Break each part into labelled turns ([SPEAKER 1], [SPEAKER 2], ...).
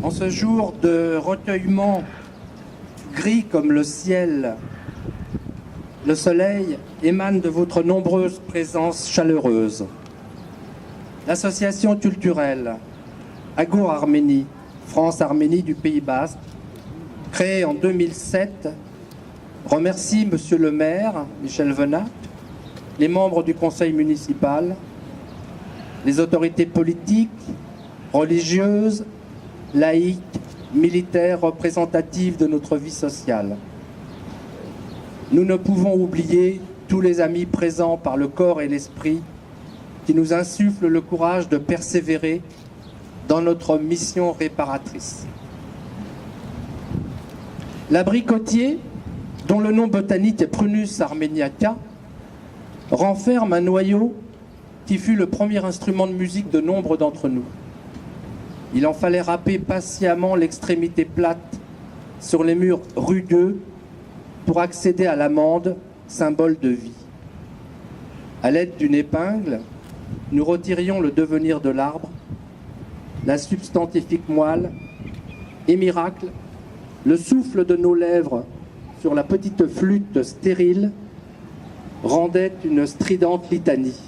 [SPEAKER 1] En ce jour de recueillement gris comme le ciel, le soleil émane de votre nombreuse présence chaleureuse. L'association culturelle Agour Arménie, France-Arménie du Pays Basque, créée en 2007, remercie Monsieur le maire, Michel Venat, les membres du conseil municipal, les autorités politiques, religieuses, laïques, militaires, représentatives de notre vie sociale. Nous ne pouvons oublier tous les amis présents par le corps et l'esprit qui nous insufflent le courage de persévérer dans notre mission réparatrice. L'abricotier, dont le nom botanique est Prunus armeniaca, renferme un noyau qui fut le premier instrument de musique de nombre d'entre nous. Il en fallait râper patiemment l'extrémité plate sur les murs rugueux pour accéder à l'amande, symbole de vie. À l'aide d'une épingle, nous retirions le devenir de l'arbre, la substantifique moelle, et miracle, le souffle de nos lèvres sur la petite flûte stérile rendait une stridente litanie.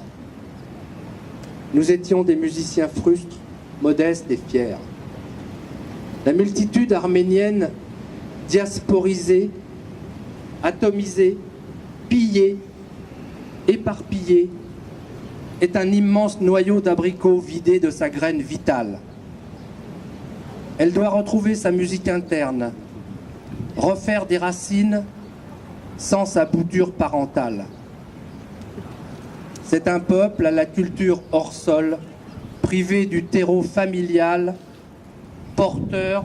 [SPEAKER 1] Nous étions des musiciens frustres, modestes et fiers. La multitude arménienne diasporisée, atomisée, pillée, éparpillée, est un immense noyau d'abricot vidé de sa graine vitale. Elle doit retrouver sa musique interne, refaire des racines sans sa bouture parentale. C'est un peuple à la culture hors sol, privé du terreau familial, porteur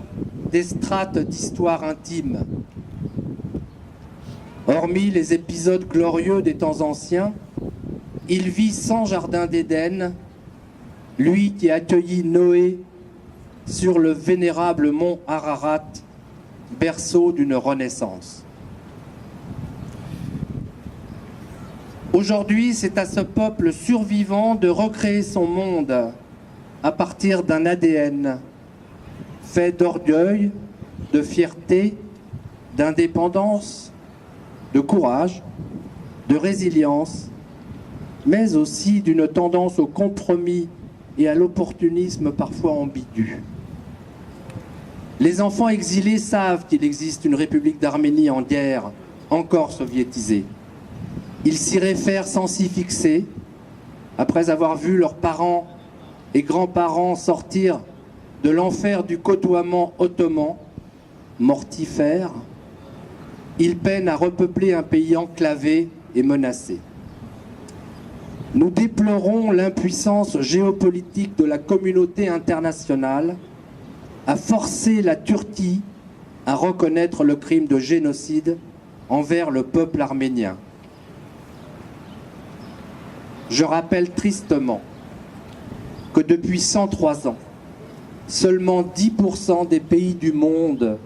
[SPEAKER 1] des strates d'histoire intime. Hormis les épisodes glorieux des temps anciens, il vit sans jardin d'Éden, lui qui accueillit Noé sur le vénérable mont Ararat, berceau d'une renaissance. Aujourd'hui, c'est à ce peuple survivant de recréer son monde à partir d'un ADN fait d'orgueil, de fierté, d'indépendance, de courage, de résilience, mais aussi d'une tendance au compromis et à l'opportunisme parfois ambigu. Les enfants exilés savent qu'il existe une République d'Arménie en guerre, encore soviétisée. Ils s'y réfèrent sans s'y fixer, après avoir vu leurs parents et grands-parents sortir de l'enfer du côtoiement ottoman, mortifère. Ils peinent à repeupler un pays enclavé et menacé. Nous déplorons l'impuissance géopolitique de la communauté internationale à forcer la Turquie à reconnaître le crime de génocide envers le peuple arménien. Je rappelle tristement que depuis 103 ans, seulement 10% des pays du monde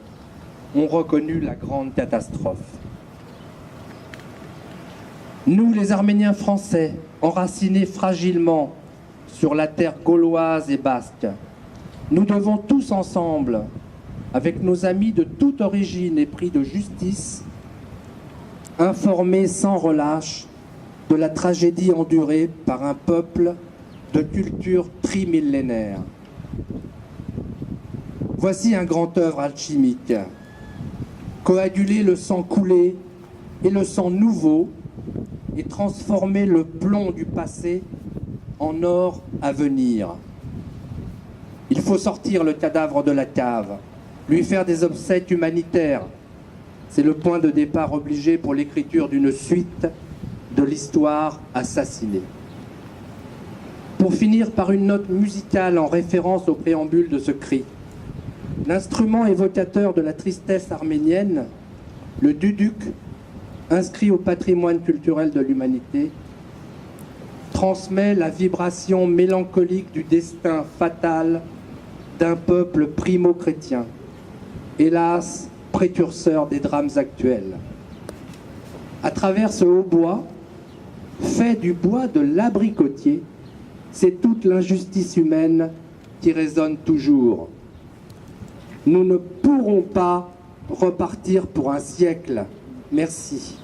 [SPEAKER 1] ont reconnu la grande catastrophe. Nous, les Arméniens français, enracinés fragilement sur la terre gauloise et basque, nous devons tous ensemble, avec nos amis de toute origine épris de justice, informer sans relâche de la tragédie endurée par un peuple de culture trimillénaire. Voici un grand œuvre alchimique. Coaguler le sang coulé et le sang nouveau et transformer le plomb du passé en or à venir. Il faut sortir le cadavre de la cave, lui faire des obsèques humanitaires. C'est le point de départ obligé pour l'écriture d'une suite de l'histoire assassinée. Pour finir par une note musicale en référence au préambule de ce cri. L'instrument évocateur de la tristesse arménienne, le duduk, inscrit au patrimoine culturel de l'humanité, transmet la vibration mélancolique du destin fatal d'un peuple primo-chrétien, hélas précurseur des drames actuels. À travers ce hautbois, fait du bois de l'abricotier, c'est toute l'injustice humaine qui résonne toujours. Nous ne pourrons pas repartir pour un siècle. Merci.